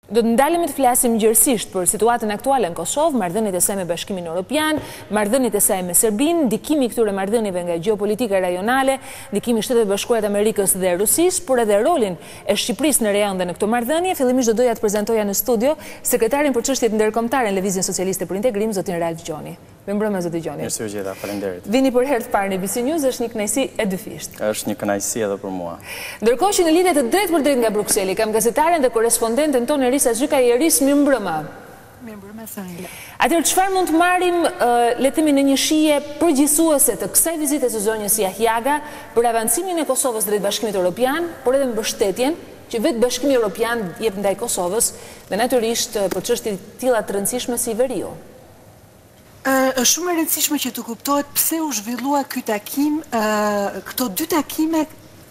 Do të ndalemi të flasim gjërësisht për situatën aktuale në Kosovë, marrëdhëniet e saj me Bashkimin Evropian, marrëdhëniet e saj me Serbinë, ndikimi i këtyre marrëdhënieve nga gjeopolitika rajonale, ndikimi i Shtetet Bashkuara të Amerikës dhe Rusisë, por edhe rolin e Shqipërisë në rajon dhe në këto marrëdhënie. Fillimisht do doja të prezantoja në studio sekretarin për çështjet ndërkombëtare në Lëvizjen Socialiste për Integrim, zotin Ralf Gjoni. Mirëmbrëma zoti Gjoni. Mirë se u gjeta, faleminderit. Vini për herë të parë në BC News, është një kënaqësi e dyfisht. Është një kënaqësi edhe për mua. Ndërkohë që në lidhje të drejtë për drejtë nga Brukseli, kam gazetaren dhe korrespondenten tonë Erisa Zhykajeris, mirëmbrëma. Mirëmbrëma Sarila. Atëherë çfarë mund të marrim le të themi në një shije përgjithësuese të kësaj vizite së zonjës Jahjaga për avancimin e Kosovës drejt Bashkimit Evropian, por edhe mbështetjen që vetë Bashkimi Evropian jep ndaj Kosovës dhe natyrisht për çështje të tilla të rëndësishme si veriu. Është shumë e rëndësishme që të kuptohet pse u zhvillua ky takim, këto dy takime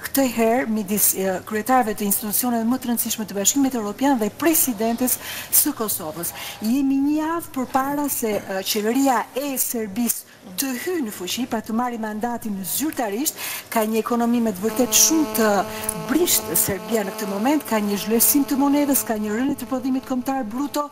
këtë herë midis kryetarëve të institucioneve më të rëndësishme të Bashkimit Evropian dhe presidentes së Kosovës. Jemi një javë përpara se qeveria e Serbisë të hyjë në fuqi, pra të marrë mandatin zyrtarisht. Ka një ekonomi me të vërtet shumë të brisht Serbia në këtë moment, ka një zhvlerësim të monedës, ka një rënje të prodhimit kombëtar bruto,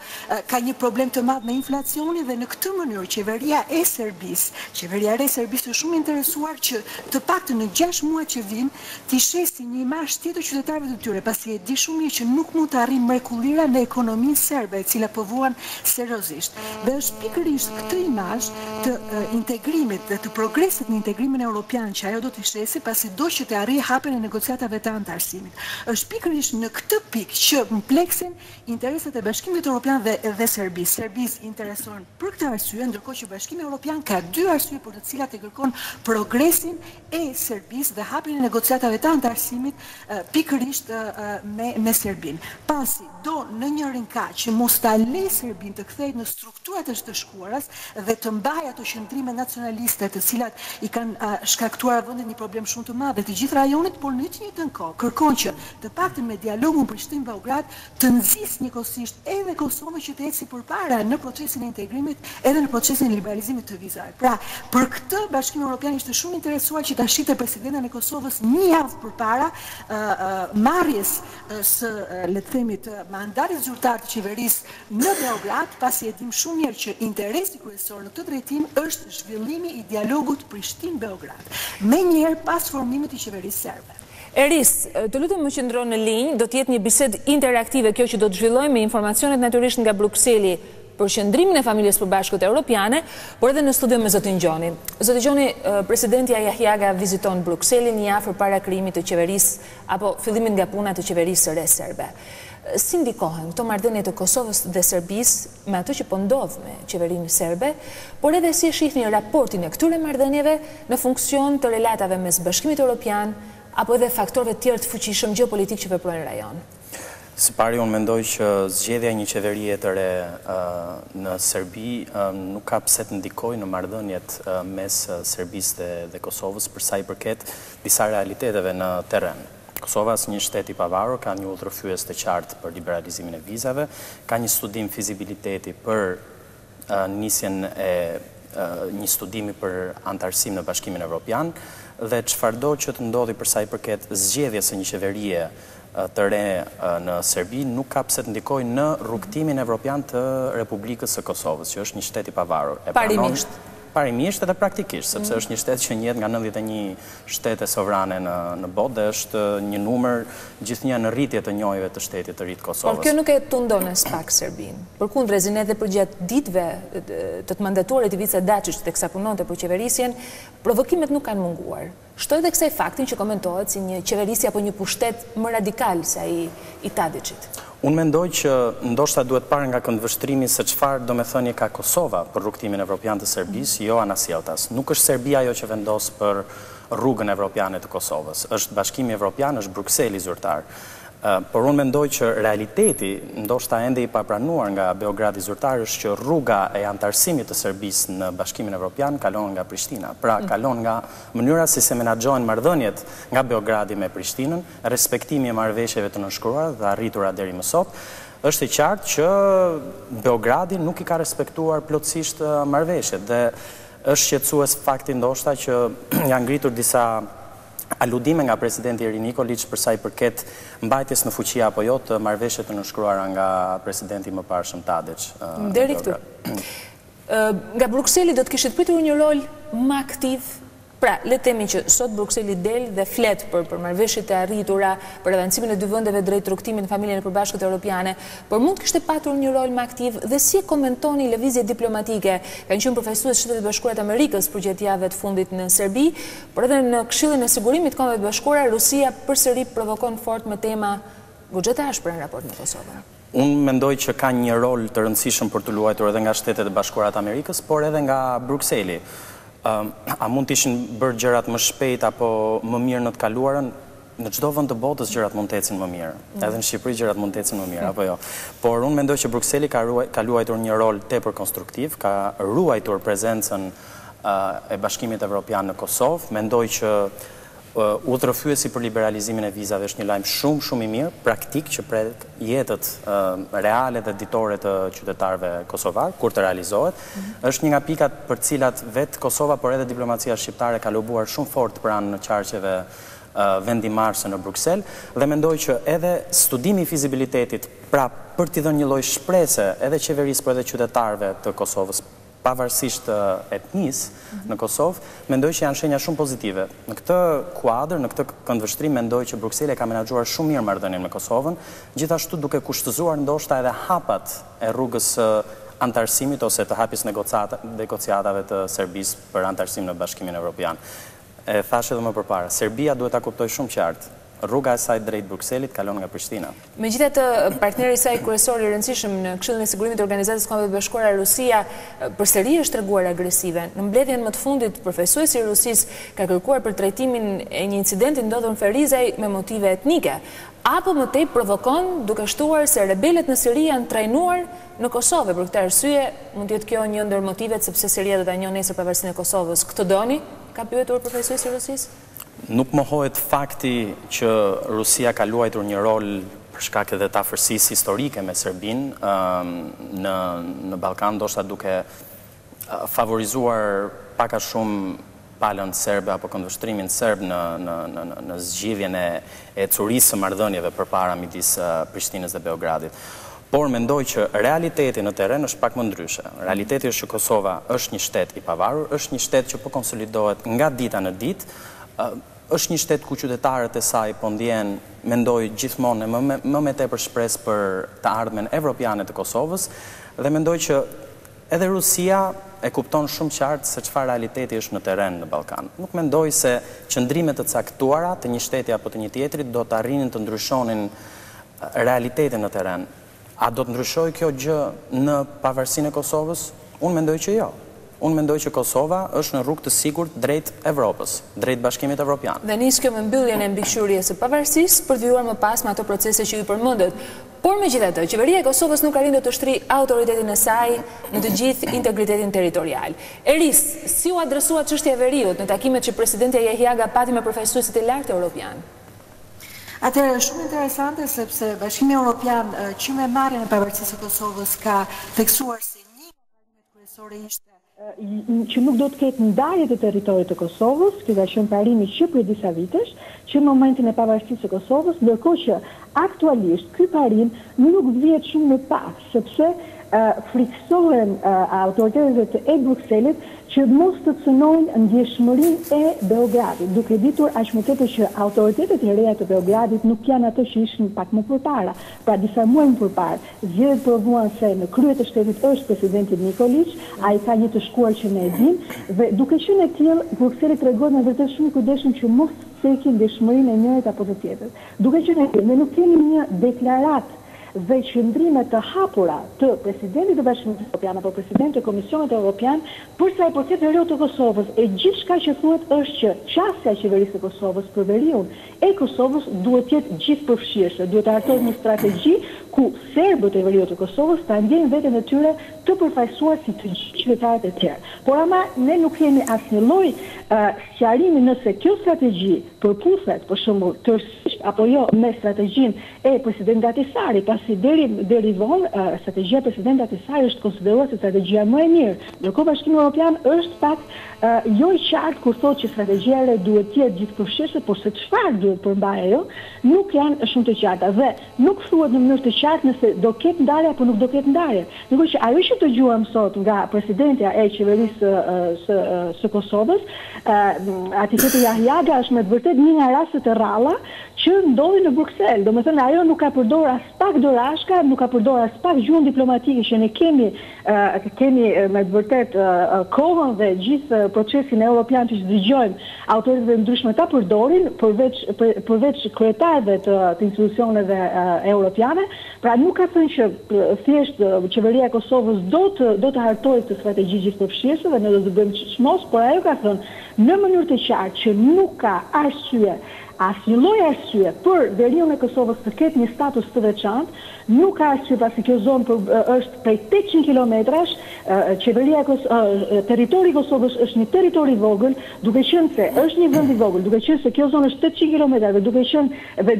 ka një problem të madh me inflacionin dhe në këtë mënyrë qeveria e Serbisë është shumë interesuar që të paktën në 6 muaj që vijnë të shesi një imazh tjetër qytetarëve të tyre, pasi e di shumë mirë që nuk mund të arrijë mrekullira në ekonominë serbe, e cila po vuan seriozisht. Dhe është pikërisht këtë imazh të integrimit dhe të progresit në integrimin evropian që ajo do të shesi, pasi do që të arrijë hapjen e negociatave të antarësimit. Është pikërisht në këtë pikë që mpleksin interesat e Bashkimit Evropian dhe Serbisë. Serbisë intereson për këtë arsye, ndërkohë që Bashkimi Evropian ka dy arsye për të cilat e kërkon progresin e Serbisë dhe hapjen e negociatave të antarësimit pikërisht me Serbinë. Pasi do në një rinkat që mos ta lejë Serbinë të kthehej në strukturat e të shkuaras dhe të mbajë ato qendrime nacionaliste të cilat i kanë shkaktuar vendit një problem shumë të madh të gjithë rajonit, por në të njëjtën kohë kërkon që të paktën me dialogun Prishtinë-Beograd të nxjisë njëkohësisht edhe Kosovën që të ecë përpara në procesin e integrimit edhe në procesin e liberalizimit të vizave. Pra, për këtë Bashkimi Evropian ishte shumë interesuar që ta shitte presidenten e Kosovës një javë përpara marrjes së le të themi të mandatit zyrtar të qeverisë në Beograd, pasi e dim shumë mirë që interesi kryesor në këtë drejtim është zhvillimi i dialogut Prishtinë-Beograd, menjëherë pas formimit të qeverisë serbe. Eris, të lutem më qëndro në linjë, do të jetë një bisedë interaktive kjo që do të zhvillojmë me informacionet natyrisht nga Brukseli për qëndrimin e familjes përbashkët europiane, por edhe në studio me zotin Gjoni. Zoti Gjoni, presidentja Jahjaga viziton Brukselin një javë përpara krijimit të qeverisë apo fillimit nga puna të qeverisë së re serbe. Si ndikohen këto marrëdhënie të Kosovës dhe Serbisë me ato që po ndodh me qeverinë serbe, por edhe si e shihni raportin e këtyre marrëdhënieve në funksion të relatave mes Bashkimit Evropian apo edhe faktorëve tjerë të fuqishëm gjeopolitik që veprojnë në rajon? Së pari, unë mendoj që zgjedhja një qeverie të re në Serbi nuk ka pse të ndikojë në marrëdhëniet mes Serbisë dhe Kosovës për sa i përket disa realiteteve në terren. Kosova, një shtet i pavarur, ka një udhërfyes të qartë për liberalizimin e vizave, ka një studim fizibiliteti për nisjen e një studimi për antarësim në Bashkimin Evropian dhe çfarëdo që të ndodhi për sa i përket zgjedhjes së një qeverie të re në Serbi nuk ka pse të ndikojë në rrugtimin evropian të Republikës së Kosovës, që është një shtet i pavarur. Parimisht edhe praktikisht, sepse është një shtet që njihet nga 91 shtete sovrane në botë dhe është një numër gjithnjë në rritje të njojve të shtetit të ri të Kosovës. Por kjo nuk e tundon as pak Serbinë. Përkundrezin edhe për gjatë ditëve të mandatuarit Ivica Dačić teksa punonte për qeverisjen, provokimet nuk kanë munguar. Shtoj edhe kësaj faktin që komentohet si një qeverisje apo një pushtet më radikal se ai i Tadićit. Unë mendoj që ndoshta duhet parë nga këndvështrimi se çfarë domethënie ka Kosova për rrugtimin evropian të Serbisë, jo Anasjeltas. Nuk është Serbia ajo që vendos për rrugën evropiane të Kosovës. Është Bashkimi Evropian, është Brukseli zyrtar. Por unë mendoj që realiteti, ndoshta ende i papranuar nga Beogradi zyrtar, është që rruga e antarësimit të Serbisë në Bashkimin Evropian kalon nga Prishtina. Pra, kalon nga mënyra si se menaxhohen marrëdhëniet nga Beogradi me Prishtinën, respektimi i marrëveshjeve të nënshkruara dhe arritura deri më sot. Është i qartë që Beogradi nuk i ka respektuar plotësisht marrëveshjet dhe është shqetësues fakti ndoshta që janë ngritur disa aludime nga presidenti Eri Nikolić për sa i përket mbajtjes në fuqi apo jo të marrëveshjeve të nënshkruara nga presidenti më parshëm Tadić. Deri këtu. Nga Brukseli do të kishit pritur një rol më aktiv. Pra, le të themi që sot Brukseli del dhe flet për marrëveshjet e arritura, për avancimin e dy vendeve drejt rrugtimit në familjen e përbashkët europiane, por mund kishte patur një rol më aktiv dhe si e komentoni lëvizjet diplomatike? Kanë qenë përfaqësues Shtetet e Bashkuara të Amerikës përgjatë javëve të fundit në Serbi, por edhe në Këshillin e Sigurimit të Kombeve të Bashkuara, Rusia përsëri provokon fort me tema goxha të ashpra në raport me Kosovën. Unë mendoj që ka një rol të rëndësishëm për të luajtur edhe nga Shtetet e Bashkuara të Amerikës, por edhe nga Brukseli. A mund të ishin bërë gjërat më shpejt apo më mirë në të kaluarën? Në çdo vend të botës gjërat mund të ecin më mirë. Edhe në Shqipëri gjërat mund të ecin më mirë, apo jo. Por unë mendoj që Brukseli ka luajtur një rol tepër konstruktiv, ka ruajtur prezencën e Bashkimit Evropian në Kosovë. Mendoj që udhërrëfyesi për liberalizimin e vizave është një lajm shumë i mirë, praktik, që pret jetët reale dhe ditore të qytetarëve kosovar, kur të realizohet. Është një nga pikat për cilat vetë Kosova, por edhe diplomacia shqiptare ka lobuar shumë fort pranë në qarqeve vendimarrëse në Bruksel, dhe mendoj që edhe studimi i fizibilitetit, pra për t'i dhënë një lloj shprese edhe qeverisë, por edhe qytetarëve të Kosovës, pavarësisht etnisë në Kosovë, mendoj që janë shenja shumë pozitive. Në këtë kuadër, në këtë këndvështrim, mendoj që Brukseli ka menaxhuar shumë mirë marrëdhënien me Kosovën, gjithashtu duke kushtëzuar ndoshta edhe hapat e rrugës antarësimit ose të hapjes negociatave të Serbisë për antarësim në Bashkimin Evropian. E thash edhe më përpara, Serbia duhet ta kuptojë shumë qartë. Rruga e saj drejt Brukselit kalon nga Prishtina. Megjithatë, partneri i saj kryesor i rëndësishëm në Këshillin e Sigurimit të Organizatës së Kombeve të Bashkuara, Rusia, përsëri është treguar agresive. Në mbledhjen më të fundit, përfaqësuesi i Rusisë ka kërkuar për trajtimin e një incidenti ndodhur në Ferizaj me motive etnike, apo më tej provokon duke shtuar se rebelët në Siri janë trajnuar në Kosovë. Për këtë arsye, mund të jetë kjo një ndër motivet sepse Siria do ta njohë nesër pavarësinë e Kosovës. Këtë doni? Ka pyetur përfaqësuesi i Rusisë? Nuk mohohet fakti që Rusia ka luajtur një rol për shkak edhe të afërsisë historike me Serbinë në Ballkan, ndoshta duke favorizuar pak a shumë palën serbe apo këndvështrimin serb në zgjidhjen e curisë së marrëdhënieve përpara midis Prishtinës dhe Beogradit. Por mendoj që realiteti në terren është pak më ndryshe. Realiteti është që Kosova është një shtet i pavarur, është një shtet që po konsolidohet nga dita në ditë, është një shtet ku qytetarët e saj po ndjen, mendoj gjithmonë më me tepër shpresë për të ardhmen evropiane të Kosovës, dhe mendoj që edhe Rusia e kupton shumë qartë se çfarë realiteti është në terren në Ballkan. Nuk mendoj se qëndrimet të caktuara të një shteti apo të një tjetrit do të arrinin të ndryshonin realitetin në terren. A do të ndryshojë kjo gjë në pavarësinë e Kosovës? Unë mendoj që jo. Unë mendoj që Kosova është në rrugë të sigurt drejt Evropës, drejt Bashkimit Evropian. Dhe nis kjo me mbylljen e mbikëqyrjes së pavarësisë për të vjuar më pas me ato procese që ju përmendet. Por megjithatë, qeveria e Kosovës nuk arrin të shtri autoritetin e saj në të gjithë integritetin territorial. Eris, si u adresua çështja e veriut në takimet që presidenti Yahiaga pati me përfaqësuesit e lartë europian? Atëherë, shumë interesante sepse Bashkimi Evropian që me marrjen e pavarësisë së Kosovës ka theksuar se një nga parimet kryesore ishte që nuk do të ketë ndarje të territorit të Kosovës, ky ka qenë parimi që për disa vitesh, që në momentin e pavarësisë së Kosovës, ndërkohë që aktualisht ky parim nuk vlihet shumë më pak, sepse friksohen autoritetet e Brukselit që mos të cënojnë ndjeshmërinë e Beogradit, duke ditur aq më tepër që autoritetet e reja të Beogradit nuk janë ato që ishin pak më përpara. Pra disa muaj më përpara, zgjedhjet provuan se në krye të shtetit është presidenti Nikolić, ai ka një të shkuar që ne e dimë, dhe duke qenë e tillë, Brukseli tregon me vërtet shumë kujdesshëm që mos cekin ndjeshmërinë e njërit apo të tjetrit. Duke qenë e tillë, ne nuk kemi një deklaratë dhe qëndrime të hapura të presidentit të Bashkimit Evropian apo presidentit të Komisionit Evropian për sa i përket veriut të Kosovës. E gjithçka që thuhet është që qasja e qeverisë së Kosovës për veriun e Kosovës duhet të jetë gjithëpërfshirëse, duhet të hartohet një strategji ku serbët e veriut të Kosovës ta ndjejnë veten e tyre të përfaqësuar si të gjithë qytetarët e tjerë. Por ama ne nuk kemi asnjë lloj sqarimi nëse kjo strategji përputhet për shembull tërësisht apo jo me strategjin e presidentit Ahtisaari, pasi deri vonë strategjia e presidentit Ahtisaari është konsideruar si strategjia më e mirë. Ndërkohë Bashkimi Evropian është pak jo i qartë kur thotë që strategjia e re duhet të jetë gjithëpërfshirëse, por se çfarë duhet përmbajë ajo, nuk janë shumë të qarta dhe nuk thuhet në mënyrë të qartë nëse do ketë ndarje apo nuk do ketë ndarje. Ndërkohë që ajo që dëgjuam sot nga presidentja e qeverisë së Kosovës, Atifete Jahjaga, është me të vërtetë një nga rastet e rralla që ndodhi në Bruksel. Domethënë ajo nuk ka përdorur as pak dorashka, nuk ka përdorur as pak gjuhën diplomatike që ne kemi me të vërtetë kohën dhe gjithë procesin evropian që dëgjojmë autoriteteve ndryshme ta përdorin përveç kryetarëve të institucioneve europiane. Pra nuk ka thënë që thjesht qeveria e Kosovës do të hartojë këtë strategji gjithëpërfshirëse dhe ne do të bëjmë çmos, por ajo ka thënë në mënyrë të qartë që nuk ka arsye asnjë lloj arsye për veriun e Kosovës të ketë një status të veçantë, nuk ka arsye pasi kjo zonë është prej 800 kilometrash, territori i Kosovës është një territori i vogël, duke qenë se është një vend i vogël, duke qenë se kjo zonë është 800 kilometra dhe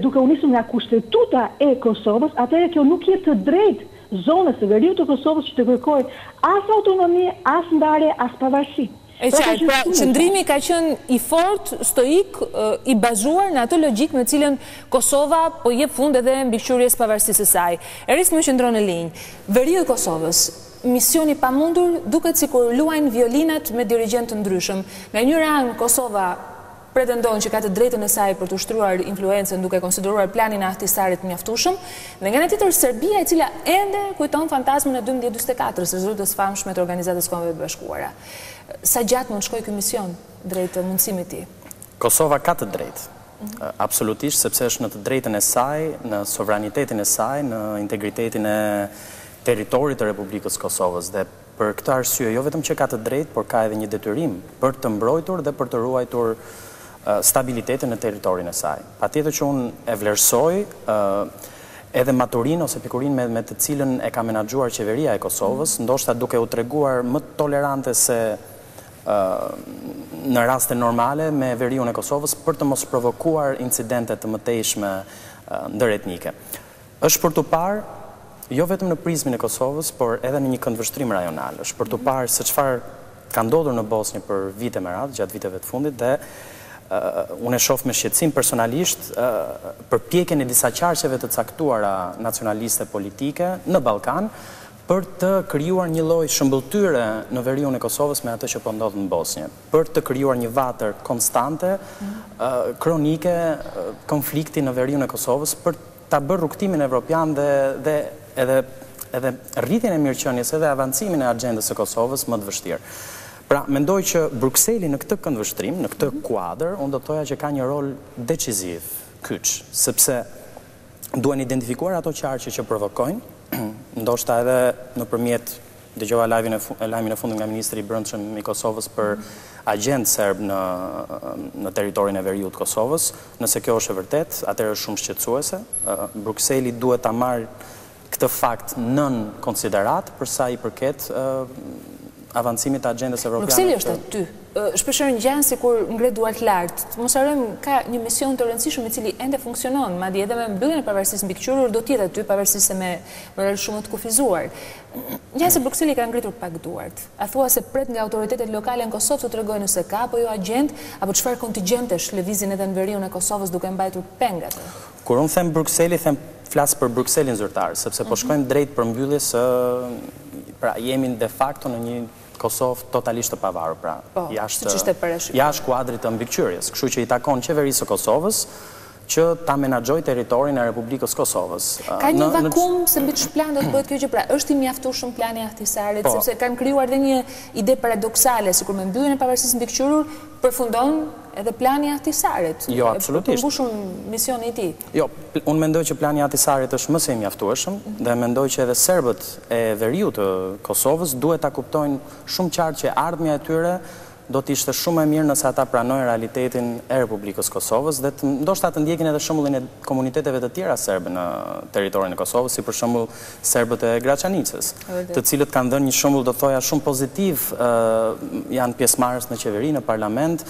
duke u nisur nga kushtetuta e Kosovës, atëherë kjo nuk jep të drejtë zonës së veriut të Kosovës që të kërkojë as autonomi, as ndarje, as pavarësi. E qartë, pra qëndrimi ka qenë i fort, stoik, i bazuar në atë logjik me cilën Kosova po jep fund edhe mbikëqyrjes pavarësisë së saj. Eris më qëndron në linjë. Veriu i Kosovës, misioni pamundur, duket sikur luajnë violinat me dirigjentë të ndryshëm. Nga një anë Kosova pretendon që ka të drejtën e saj për të ushtruar influencën duke konsideruar planin e Ahtisaarit mjaftueshëm, dhe nga ana tjetër Serbia, e cila ende kujton fantazmën e 1244-s, rezultatës famshme të Organizatës Kombeve të Bashkuara. Sa gjatë mund të shkojë ky mision drejt mundësimit të tij? Kosova ka të drejtë. Absolutisht, sepse është në të drejtën e saj, në sovranitetin e saj, në integritetin e territorit të Republikës Kosovës, dhe për këtë arsye jo vetëm që ka të drejtë, por ka edhe një detyrim për të mbrojtur dhe për të ruajtur stabilitetin në territorin e saj. Patjetër që unë e vlerësoj edhe maturinë ose pikurinë me të cilën e ka menaxhuar qeveria e Kosovës, ndoshta duke u treguar më tolerante se në raste normale me veriun e Kosovës për të mos provokuar incidente të mëtejshme ndëretnike. Është për të parë, jo vetëm në prizmin e Kosovës, por edhe në një këndvështrim rajonal. Është për të parë se çfarë ka ndodhur në Bosnjë për vite me radhë, gjatë viteve të fundit, dhe unë e shoh me shqetësim personalisht përpjekjen e disa qarqeve të caktuara nacionaliste politike në Ballkan për të krijuar një lloj shëmbëltyre në veriun e Kosovës me atë që po ndodh në Bosnjë, për të krijuar një vatër konstante, kronike, konflikti në veriun e Kosovës, për ta bërë rrugtimin evropian dhe edhe rritjen e mirëqenies edhe avancimin e agjendës së Kosovës më të vështirë. Pra, mendoj që Brukseli në këtë këndvështrim, në këtë kuadër, unë do të thoja që ka një rol deciziv, kyç, sepse duhen identifikuar ato qarqe që provokojnë, ndoshta edhe nëpërmjet dëgjova lajmin e fundit nga ministri i brendshëm i Kosovës për agjent serb në territorin e veriut të Kosovës. Nëse kjo është e vërtet, atëherë është shumë shqetësuese. Brukseli duhet ta marrë këtë fakt nën konsiderat për sa i përket avancimit të agjendës evropiane. Brukseli është aty. Shpeshherë ngjan sikur ngre duart lart. Mos harrojmë, ka një mision të rëndësishëm i cili ende funksionon, madje edhe me mbylljen e pavarësisë mbikëqyrur do të jetë aty, pavarësisht se me rol shumë të kufizuar. Ngjan se Brukseli ka ngritur pak duart. A thua se pret nga autoritetet lokale në Kosovë të tregojnë nëse ka apo jo agjent, apo çfarë kontingjentesh lëvizin edhe në veriun e Kosovës duke mbajtur peng atë? Kur unë them Brukseli, flas për Brukselin zyrtar, sepse po shkojmë drejt përmbylljes së, pra jemi de facto në një Kosovë totalisht të pavarur, pra jashtë kuadrit të mbikëqyrjes, kështu që i takon qeverisë së Kosovës që ta menaxhojë territorin e Republikës Kosovës. Ka një vakum se mbi ç'plan do të bëhet kjo gjë, pra është i mjaftueshëm plani i Ahtisaarit, sepse kanë krijuar edhe një ide paradoksale, sikur me mbylljen e pavarësisë mbikëqyrur përfundon edhe plani i Ahtisaarit. Jo, absolutisht. Përmbushur misioni i tij. Jo, unë mendoj që plani i Ahtisaarit është më se i mjaftueshëm dhe mendoj që edhe serbët e veriut të Kosovës duhet ta kuptojnë shumë qartë që ardhmja e tyre do të ishte shumë e mirë nëse ata pranojnë realitetin e Republikës Kosovës dhe ndoshta të ndjekin edhe shembullin e komuniteteve të tjera serbe në territorin e Kosovës, si për shembull serbët e Graçanicës, të cilët kanë dhënë një shembull do thoja shumë pozitiv, janë pjesëmarrës në qeveri, në parlament,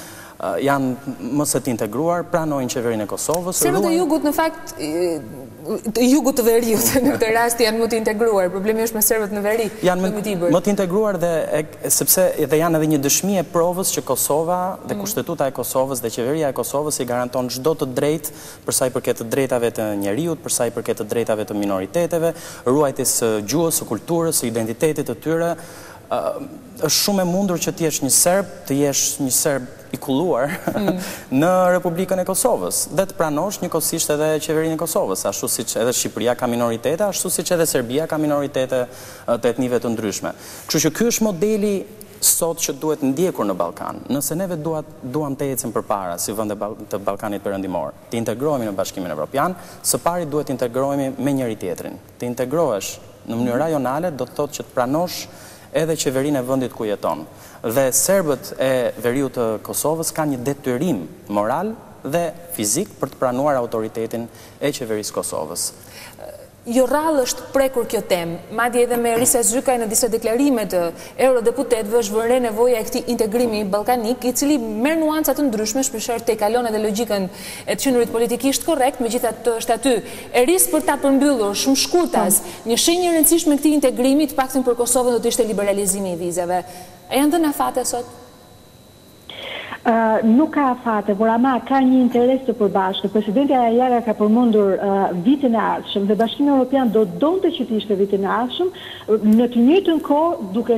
janë mëse të integruar, pranojnë qeverinë e Kosovës. Serbët e jugut në fakt, jugut të veriut në këtë rast janë më të integruar. Problemi është me serbët në veri. Janë më të integruar sepse edhe janë edhe një dëshmi e provës që Kosova dhe Kushtetuta e Kosovës dhe qeveria e Kosovës i garanton çdo të drejtë për sa i përket të drejtave të njeriut, për sa i përket të drejtave të minoriteteve, ruajtjes së gjuhës, së kulturës, së identitetit të tyre. Është shumë e mundur që t'jesh një serb, të jesh një serb i kulluar në Republikën e Kosovës dhe të pranosh njëkohësisht edhe qeverinë e Kosovës, ashtu siç edhe Shqipëria ka minoritete, ashtu siç edhe Serbia ka minoritete të etnive të ndryshme. Kështu që ky është modeli sot që duhet ndjekur në Ballkan. Nëse neve duam të ecim përpara si vende të Ballkanit Perëndimor, të integrohemi në Bashkimin Evropian, së pari duhet të integrohemi me njëri tjetrin. Të integrohesh në mënyrë rajonale do të thotë që të pranosh edhe qeverinë e vendit ku jeton. Dhe serbët e veriut të Kosovës kanë një detyrim moral dhe fizik për të pranuar autoritetin e qeverisë Kosovës. Jo rrallë është prekur kjo temë, madje edhe me Risa Zykaj në disa deklarimet të eurodeputetëve është vënë re nevoja e këtij integrimi ballkanik, i cili merr nuanca të ndryshme, shpeshherë te kalon edhe logjikën e të qenurit politikisht korrekt, megjithatë është aty. E ris për ta përmbyllur shumë shkurtas, një shenjë e rëndësishme këtij integrimi, të paktën për Kosovën do të ishte liberalizimi i vizave. A janë dhënë afate sot? Nuk ka afate, por ama ka një interes të përbashkët. Presidenti Ajara ka përmendur vitin e ardhshëm dhe Bashkimi Evropian do donte që të ishte vitin e ardhshëm, në të njëjtën kohë duke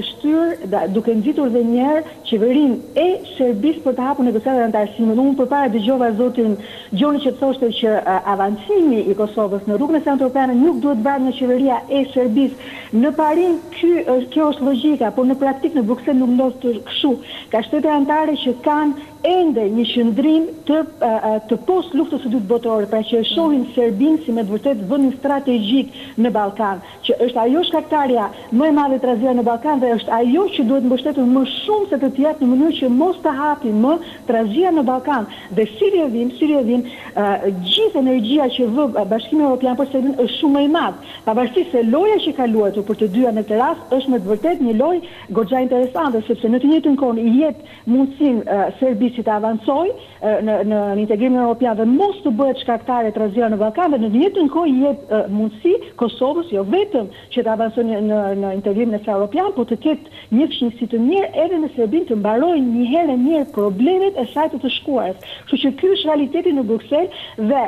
nxitur edhe një herë qeverinë e Serbisë për të hapur negociatat antarësime. Unë përpara dëgjova zotin Gjoni që thoshte që avancimi i Kosovës në rrugën e së evropiane nuk duhet bërë nga qeveria e Serbisë. Në parim kjo është logjika, por në praktik në Bruksel nuk ndodh kështu. Ka shtete anëtare që kanë ende një qëndrim të post luftës së dytë botërore, pra që shohin Serbinë si me të vërtetë vendin strategjik në Ballkan, që është ajo shkaktarja më e madhe e trazirave në Ballkan dhe është ajo që duhet mbështetur më shumë se të tjerë në mënyrë që mos të hapi më trazia në Ballkan. Dhe seriozim, gjithë energjia që vë Bashkimi Evropian për Serbinë është shumë më e madhe. Pavarësisht se loja që ka luajtur për të dyja në këtë rast është me të vërtetë një lojë goxha interesante, sepse në të njëjtën kohë i jep mundësinë Serbisë të avancoj në integrimin evropian dhe mos të bëhet shkaktare trazira në Ballkan, dhe në të njëjtën kohë i jep mundësi Kosovës jo vetëm që të avancojë në integrimin e saj evropian, por të ketë një fshehësi të mirë edhe në Serbinë, të mbarojë një herë mirë problemet e saj të shkuarës. Kështu që ky është realiteti në Bruksel dhe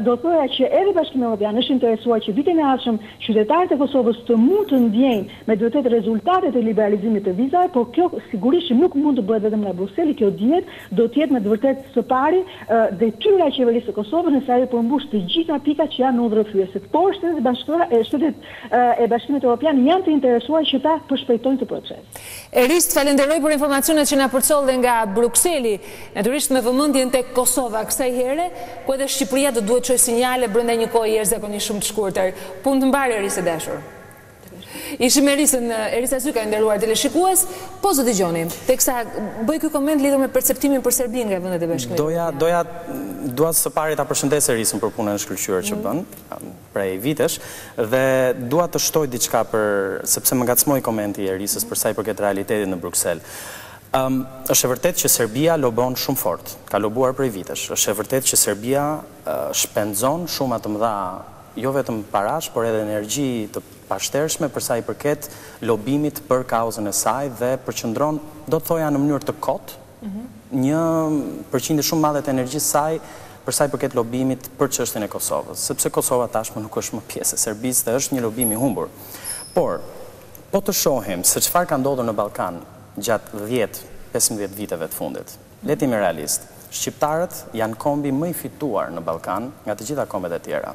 do të thoya që edhe Bashkimi Evropian është interesuar që vitin e ardhshëm qytetarët e Kosovës të mund të ndjejnë me të vërtetë rezultatet e liberalizimit të vizave, por kjo sigurisht nuk mund të bëhet vetëm nga Brukseli, kjo do të jetë me të vërtetë së pari detyra e qeverisë së Kosovës nëse ajo përmbush të gjitha pikat që janë në udhërrëfyese. Por shtetet e Bashkimit Evropian janë të interesuar që ta përshpejtojnë këtë proces. Eris, falenderoj për informacionet që na përcollën nga Brukseli, natyrisht me vëmendjen tek Kosova kësaj here, ku edhe Shqipëria do duhet çojë sinjale brenda një kohe jashtëzakonisht shumë të shkurtër. Punë të mbarë, Eris e dashur. Ishim me Erisa Zykaj, nderuar teleshikues, po zë dëgjoni, teksa bëj ky koment lidhur me perceptimin për Serbinë nga vendet e Bashkimit. Dua së pari ta përshëndes Erisën për punën e shkëlqyer që bën prej vitesh dhe dua të shtoj diçka sepse më ngacmoi komenti i Erisës për sa i përket realitetit në Bruksel. Është e vërtetë që Serbia lobon shumë fort, ka lobuar prej vitesh. Është e vërtetë që Serbia shpenzon shumë të mëdha, jo vetëm parash, por edhe energji të pashtershme për sa i përket lobimit për kauzën e saj dhe përqendron, do të thoja në mënyrë të kotë, një përqindje shumë madhe të energjisë saj për sa i përket lobimit për çështjen e Kosovës, sepse Kosova tashmë nuk është më pjesë e Serbisë dhe është një lobim i humbur. Por, po të shohim se çfarë ka ndodhur në Ballkan gjatë 10-15 viteve të fundit. Le të jemi realist. Shqiptarët janë kombi më i fituar në Ballkan nga të gjitha kombet e tjera.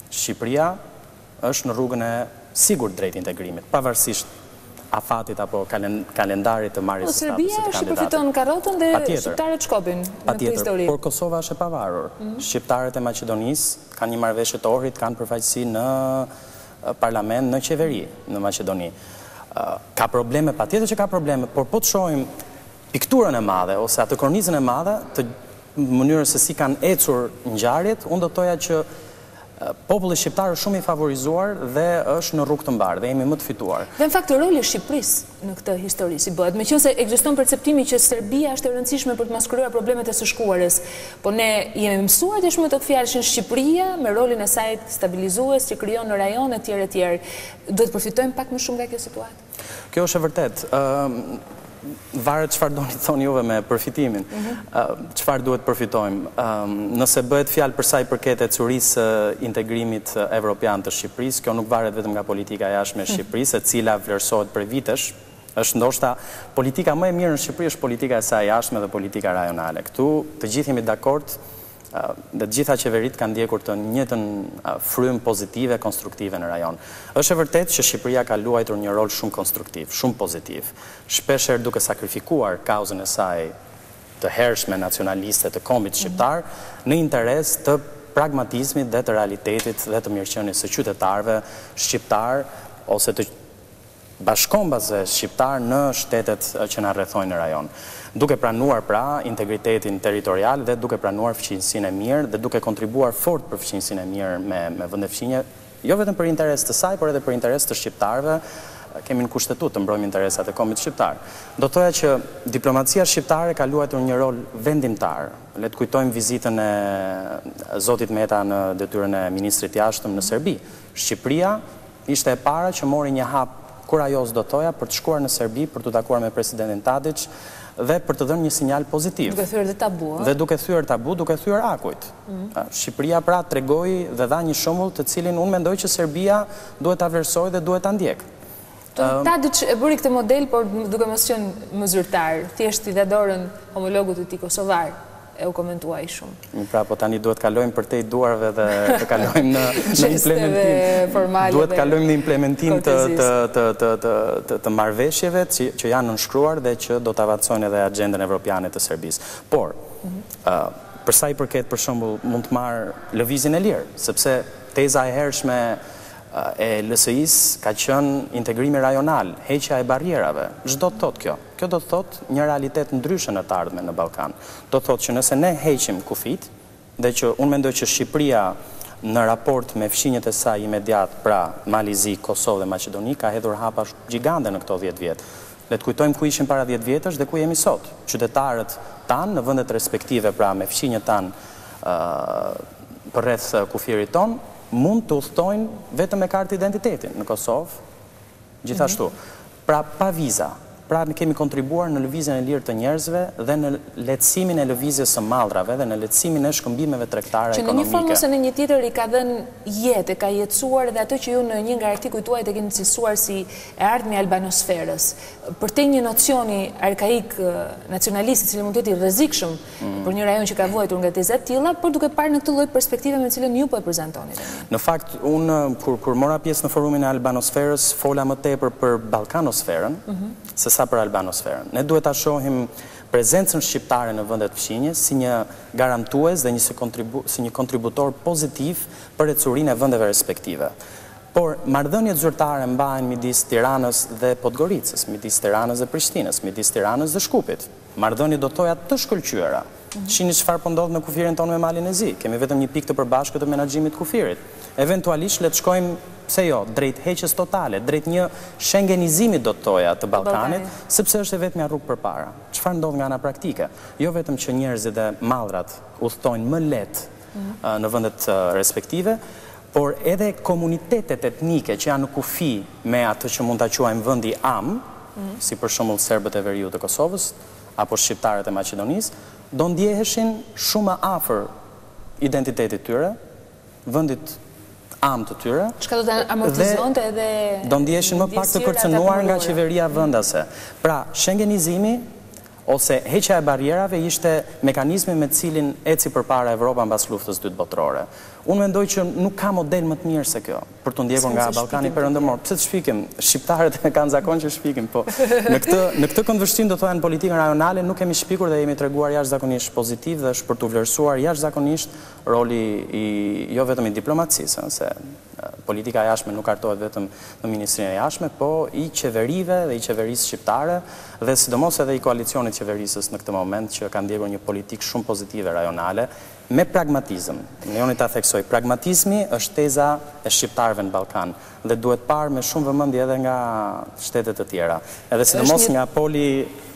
Shqipëria është në rrugën e sigurt drejt integrimit, pavarësisht afatit apo kalendarit të marrjes së statusit të kandidatit. Serbia përfiton karrotën dhe shqiptarët shkopin në këtë histori. Por Kosova është e pavarur. Shqiptarët e Maqedonisë kanë një marrëveshje të ohrit, kanë përfaqësi në parlament, në qeveri në Maqedoni. Ka probleme, patjetër që ka probleme, por po të shohim pikturën e madhe ose atë kornizën e madhe të mënyrës se si kanë ecur ngjarjet, unë do të thoja që populli shqiptar është shumë i favorizuar dhe është në rrugë të mbarë dhe jemi më të fituar. Dhe në fakt roli i Shqipërisë në këtë histori si bëhet, meqense ekziston perceptimi që Serbia është e rëndësishme për të maskuruar problemet e së shkuarës, po ne jemi mësuar të shumë të fjalëshin Shqipëria me rolin e saj stabilizues që krijon në rajon etj. Do të përfitojmë pak më shumë nga kjo situatë? Kjo është e vërtet. Varet çfarë doni të thoni juve me përfitimin. Çfarë duhet përfitojmë? Nëse bëhet fjalë për sa i përket ecurisë integrimit evropian të Shqipërisë, kjo nuk varet vetëm nga politika jashtme e Shqipërisë, e cila vlerësohet për vitesh. Është ndoshta politika më e mirë në Shqipëri është politika e saj jashtme dhe politika rajonale. Këtu të gjithë jemi dakord dhe të gjitha qeverit kanë ndjekur të njëjtën frym pozitive, konstruktive në rajon. Është e vërtetë që Shqipëria ka luajtur një rol shumë konstruktiv, shumë pozitiv, shpeshherë duke sakrifikuar kauzën e saj të hershme nacionaliste të kombit shqiptar në interes të pragmatizmit dhe të realitetit dhe të mirëqenies së qytetarëve shqiptar ose të bashkombasve shqiptar në shtetet që na rrethojnë në rajon, duke pranuar pra integritetin territorial dhe duke pranuar fëqinjësinë e mirë dhe duke kontribuar fort për fëqinjësinë e mirë me vende fëqinje, jo vetëm për interes të saj, por edhe për interes të shqiptarëve. Kemi në kushtetut të mbrojmë interesat e kombit shqiptar. Do thoya që diplomacia shqiptare ka luajtur një rol vendimtar. Le të kujtojmë vizitën e zotit Meta në detyrën e ministrit jashtëm në Serbi. Shqipëria ishte e para që mori një hap kurajos, do thoya, për të shkuar në Serbi, për të takuar me presidentin Tadić dhe për të dhënë një sinjal pozitiv. Duke thyer dhe tabu. Dhe duke thyer tabu, duke thyer akujt. Shqipëria pra tregoi dhe dha një shembull të cilin unë mendoj që Serbia duhet ta vlerësojë dhe duhet ta ndjekë. Tadić e bëri këtë model, por duke mos qenë më zyrtar, thjesht i dha dorën homologut të tij kosovar. E u komentuaj shumë. Pra, po tani duhet kalojmë për te i duarve dhe të kalojmë në implementim. Duhet kalojmë në implementim të marrëveshjeve që janë nënshkruar dhe që do të avancojnë edhe agendën evropiane të Serbisë. Por, përsa i përket për shembull mund të marrë lëvizjen e lirë, sepse teza e hershme e LSI-s ka qenë integrimi rajonal, heqja e barrierave. Ç'do të thotë kjo? Kjo do të thotë një realitet ndryshe në të ardhmen në Ballkan. Do të thotë që nëse ne heqim kufit, dhe që unë mendoj që Shqipëria në raport me fshinjet e saj imediat, pra Malizi, Kosovë dhe Maqedoni, ka hedhur hapa gjigande në këto 10 vjet. Le të kujtojmë ku ishim para 10 vjetësh dhe ku jemi sot. Qytetarët tanë në vendet respektive, pra me fshinjet tanë përreth kufirit ton, mund të udhtojnë vetëm me kartë identitetin në Kosovë, gjithashtu. Pra pa viza, pra ne kemi kontribuar në lëvizjen e lirë të njerëzve dhe në lehtësimin e lëvizjes së mallrave dhe në lehtësimin e shkëmbimeve tregtare ekonomike. Që në një formë ose në një tjetër i ka dhënë jetë, ka jetësuar dhe ato që ju në një nga artikuj tuaj të keni cilësuar si e ardhmja e albanosferës. Për te një nocioni arkaik nacionalist, i cili mund të jetë i rrezikshëm për një rajon që ka vuajtur nga teza të tilla, por duke parë në këtë lloj perspektive me cilën ju po e prezantoni. Në fakt, unë kur mora pjesë në forumin e albanosferës, fola më tepër për ballkanosferën, se sa për albanosferën. Ne duhet ta shohim prezencën shqiptare në vendet fqinje si një garantues dhe si një kontributor pozitiv për ecurinë e vendeve respektive. Por marrëdhëniet zyrtare mbahen midis Tiranës dhe Podgoricës, midis Tiranës dhe Prishtinës, midis Tiranës dhe Shkupit. Marrëdhënie do thoja të shkëlqyera. Shihni çfarë po ndodh me kufirin tonë me Malin e Zi. Kemi vetëm një pikë të përbashkët të menaxhimit të kufirit. Eventualisht le të shkojmë, pse jo, drejt heqjes totale, drejt një shengenizimit do të thoja të Ballkanit, sepse është e vetmja rrugë përpara. Çfarë ndodh nga ana praktike? Jo vetëm që njerëzit dhe mallrat udhtojnë më lehtë në vendet respektive, por edhe komunitetet etnike që janë në kufi me atë që mund ta quajmë vendi am, si për shembull serbët e veriut të Kosovës apo shqiptarët e Maqedonisë, do ndjeheshin shumë më afër identitetit tyre, vendit am të tyre. Çka do të amortizonte edhe do ndjeheshin më pak të kërcënuar nga qeveria vendase. Pra, shengenizimi ose heqja e barrierave ishte mekanizmi me cilin eci përpara Evropa mbas luftës së dytë botërore. Unë mendoj që nuk ka model më të mirë se kjo për të ndjekur nga Ballkani Perëndimor. Pse të shpikim? Shqiptarët kanë zakon që shpikim, po në këtë këndvështrim do thoya në politikën rajonale nuk kemi shpikur dhe jemi treguar jashtëzakonisht pozitiv dhe është për të vlerësuar jashtëzakonisht roli jo vetëm i diplomacisë, se politika jashtme nuk hartohet vetëm në Ministrinë e Jashtme, po i qeverive dhe i qeverisë shqiptare dhe sidomos edhe i koalicionit qeverisës në këtë moment që ka ndjekur një politikë shumë pozitive rajonale, me pragmatizëm. Në joni ta theksoj, pragmatizmi është teza e shqiptarëve në Ballkan dhe duhet parë me shumë vëmendje edhe nga shtetet të tjera. Edhe sidomos nga poli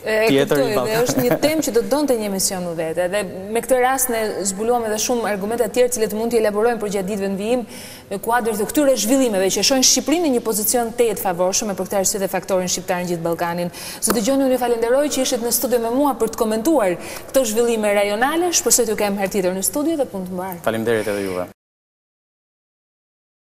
tjetër i Ballkanit. Është një temë që do të donte një emision në vete. Dhe me këtë rast ne zbuluam edhe shumë argumente të tjerë cilët mund t'i elaborojmë për gjatë ditëve në vijim në kuadër të këtyre zhvillimeve që shohin Shqipërinë në një pozicion të favorshëm për këtë arsye dhe faktorin shqiptar në gjithë Ballkanin. Zotë Gjoni, unë ju falenderoj që ishit në studio me mua për të komentuar këto zhvillime rajonale. Shpresoj t'ju kem herë tjetër në studio dhe punë të mbarë. Faleminderit edhe juve.